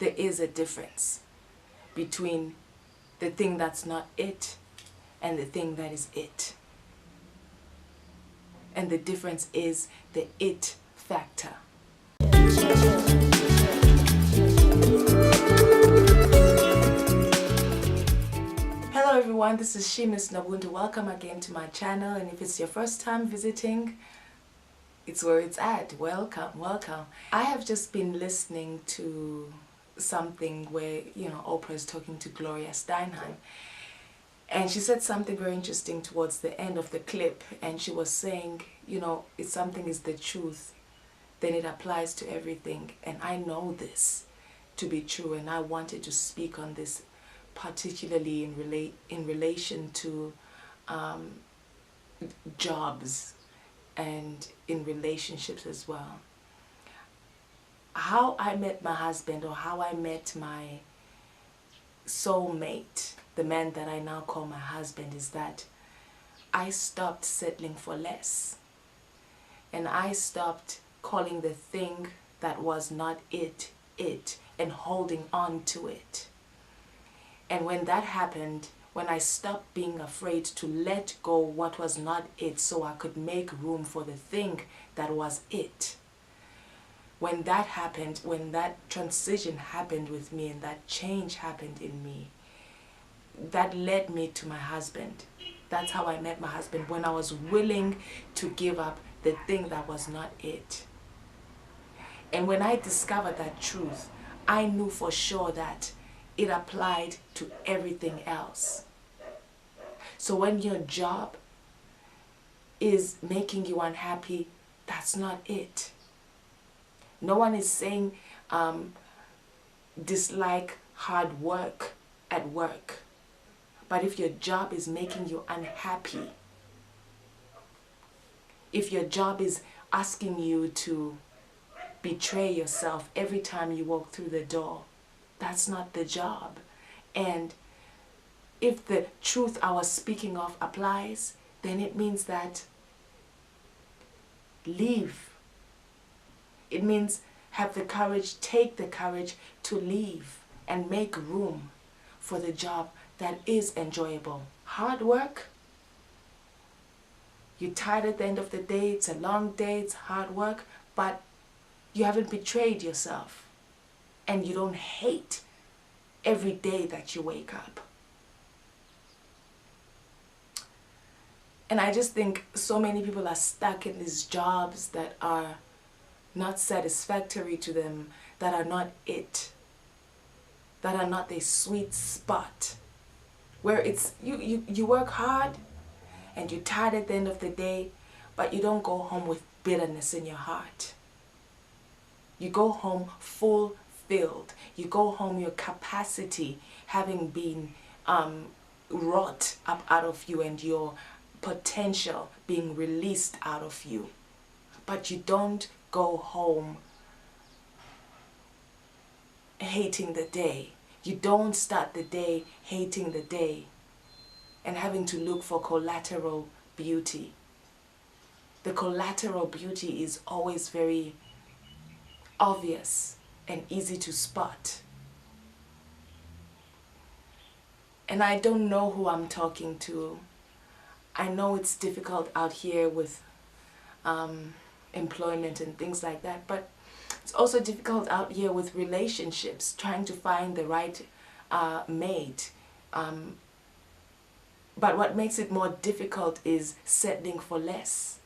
there is a difference between the thing that's not it and the thing that is it. And the difference is the it factor. Hello everyone, this is Miss Nabundu. Welcome again to my channel, and if it's your first time visiting, it's where it's at. Welcome, welcome. I have just been listening to something where, Oprah is talking to Gloria Steinem, and she said something very interesting towards the end of the clip, and she was saying, if something is the truth, then it applies to everything. And I know this to be true, and I wanted to speak on this particularly in relation to jobs and in relationships as well. How I met my husband, or how I met my soulmate, the man that I now call my husband, is that I stopped settling for less, and I stopped calling the thing that was not it, and holding on to it. And when that happened, when I stopped being afraid to let go what was not it so I could make room for the thing that was it, when that happened, when that transition happened with me and that change happened in me, that led me to my husband. That's how I met my husband, when I was willing to give up the thing that was not it. And when I discovered that truth, I knew for sure that it applied to everything else. So when your job is making you unhappy, that's not it. No one is saying dislike hard work at work. But if your job is making you unhappy, if your job is asking you to betray yourself every time you walk through the door, that's not the job. And if the truth I was speaking of applies, then it means that leave. It means have the courage, take the courage to leave and make room for the job that is enjoyable. Hard work, you're tired at the end of the day, it's a long day, it's hard work, but you haven't betrayed yourself, and you don't hate every day that you wake up. And I just think so many people are stuck in these jobs that are not satisfactory to them, that are not it, that are not their sweet spot, where it's you work hard and you're tired at the end of the day, but you don't go home with bitterness in your heart. You go home fulfilled. You go home your capacity having been wrought up out of you, and your potential being released out of you. But you don't go home hating the day. You don't start the day hating the day and having to look for collateral beauty. The collateral beauty is always very obvious and easy to spot. And I don't know who I'm talking to. I know it's difficult out here with employment and things like that, but it's also difficult out here with relationships, trying to find the right mate. But what makes it more difficult is settling for less.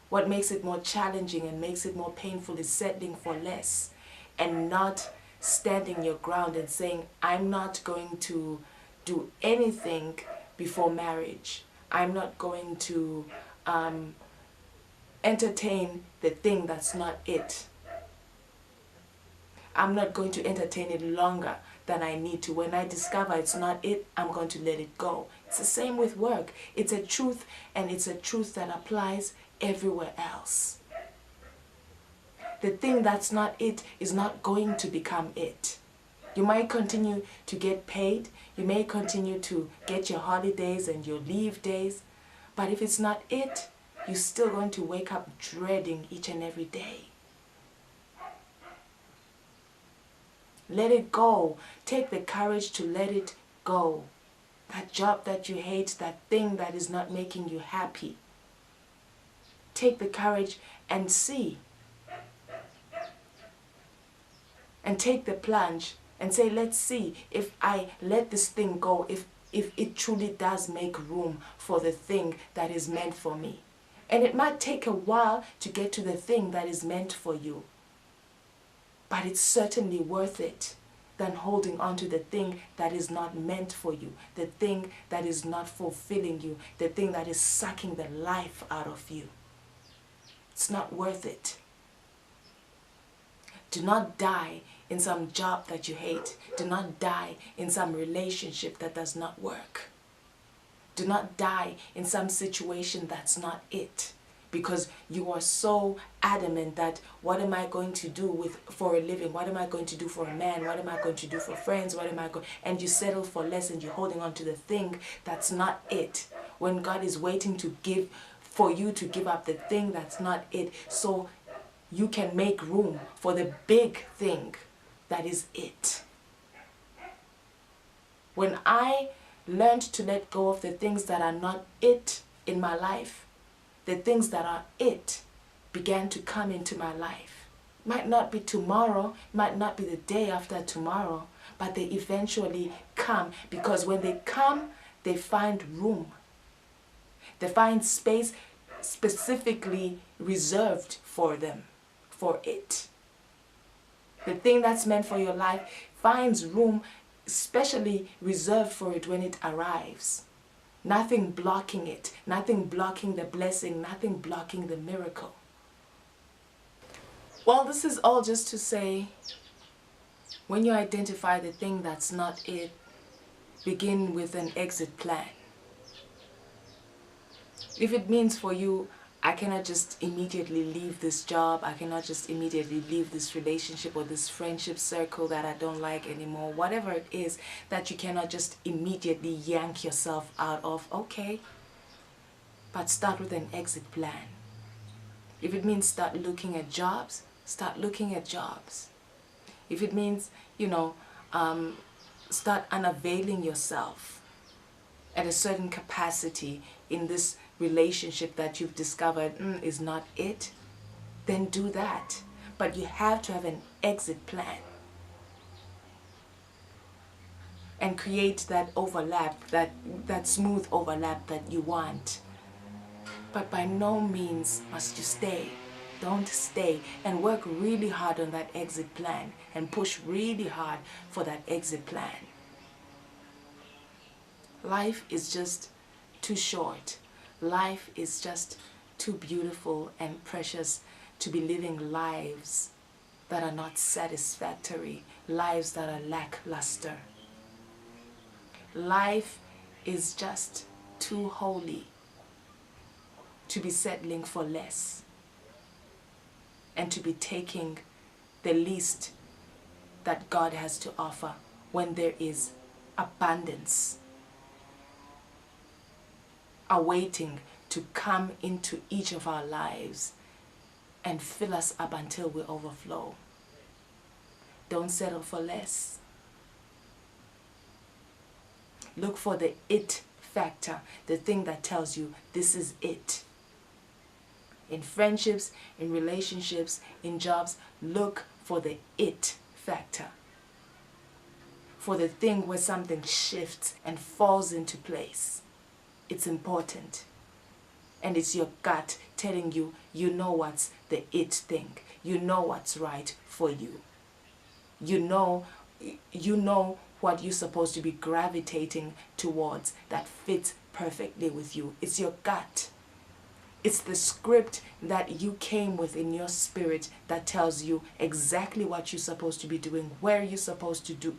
What makes it more challenging and makes it more painful is settling for less and not standing your ground and saying, I'm not going to do anything before marriage. I'm not going to entertain the thing that's not it. I'm not going to entertain it longer than I need to. When I discover it's not it, I'm going to let it go. It's the same with work. It's a truth, and it's a truth that applies everywhere else. The thing that's not it is not going to become it. You might continue to get paid. You may continue to get your holidays and your leave days. But if it's not it, you're still going to wake up dreading each and every day. Let it go. Take the courage to let it go. That job that you hate, that thing that is not making you happy. Take the courage and see. And take the plunge and say, let's see if I let this thing go, if it truly does make room for the thing that is meant for me. And it might take a while to get to the thing that is meant for you. But it's certainly worth it than holding on to the thing that is not meant for you, the thing that is not fulfilling you, the thing that is sucking the life out of you. It's not worth it. Do not die in some job that you hate. Do not die in some relationship that does not work. Do not die in some situation that's not it. Because you are so adamant that what am I going to do for a living? What am I going to do for a man? What am I going to do for friends? And you settle for less and you're holding on to the thing that's not it. When God is waiting for you to give up the thing that's not it, so you can make room for the big thing that is it. When I learned to let go of the things that are not it in my life, the things that are it began to come into my life. Might not be tomorrow, might not be the day after tomorrow, but they eventually come, because when they come, they find room. They find space specifically reserved for them, for it. The thing that's meant for your life finds room specially reserved for it when it arrives. Nothing blocking it, nothing blocking the blessing, nothing blocking the miracle. Well, this is all just to say, when you identify the thing that's not it, begin with an exit plan. If it means for you, I cannot just immediately leave this job, I cannot just immediately leave this relationship or this friendship circle that I don't like anymore, whatever it is that you cannot just immediately yank yourself out of, okay. But start with an exit plan. If it means start looking at jobs, start looking at jobs. If it means, start unavailing yourself at a certain capacity in this relationship that you've discovered is not it, then do that. But you have to have an exit plan and create that overlap, that smooth overlap that you want. But by no means must you stay. Don't stay, and work really hard on that exit plan and push really hard for that exit plan. Life is just too short. Life is just too beautiful and precious to be living lives that are not satisfactory, lives that are lackluster. Life is just too holy to be settling for less and to be taking the least that God has to offer when there is abundance awaiting to come into each of our lives and fill us up until we overflow. Don't settle for less. Look for the it factor, the thing that tells you this is it. In friendships, in relationships, in jobs, look for the it factor. For the thing where something shifts and falls into place. It's important. And it's your gut telling you, you know what's the it thing. You know what's right for you. You know what you're supposed to be gravitating towards that fits perfectly with you. It's your gut. It's the script that you came with in your spirit that tells you exactly what you're supposed to be doing, where you're supposed to do,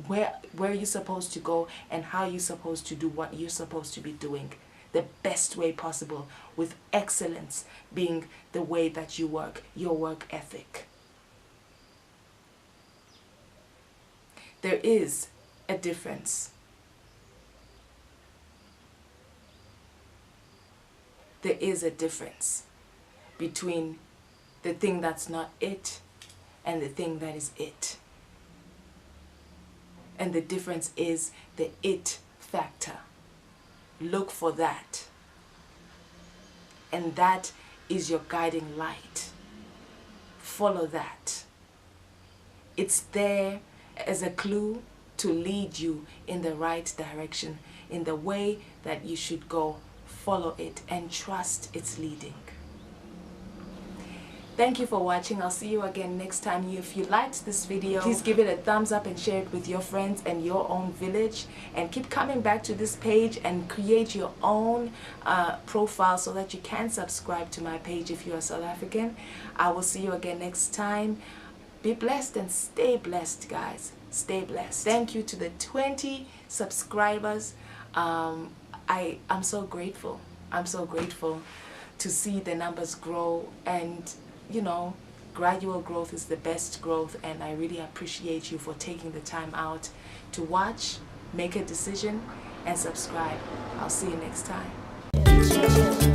where you're supposed to go, and how you're supposed to do what you're supposed to be doing. The best way possible, with excellence being the way that you work, your work ethic. There is a difference. There is a difference between the thing that's not it and the thing that is it. And the difference is the it factor. Look for that. And that is your guiding light. Follow that. It's there as a clue to lead you in the right direction, in the way that you should go. Follow it and trust its leading. Thank you for watching. I'll see you again next time. If you liked this video, please give it a thumbs up and share it with your friends and your own village. And keep coming back to this page and create your own profile so that you can subscribe to my page if you are South African. I will see you again next time. Be blessed and stay blessed, guys. Stay blessed. Thank you to the 20 subscribers. I'm so grateful. I'm so grateful to see the numbers grow, and you know, gradual growth is the best growth, and I really appreciate you for taking the time out to watch, make a decision, and subscribe. I'll see you next time.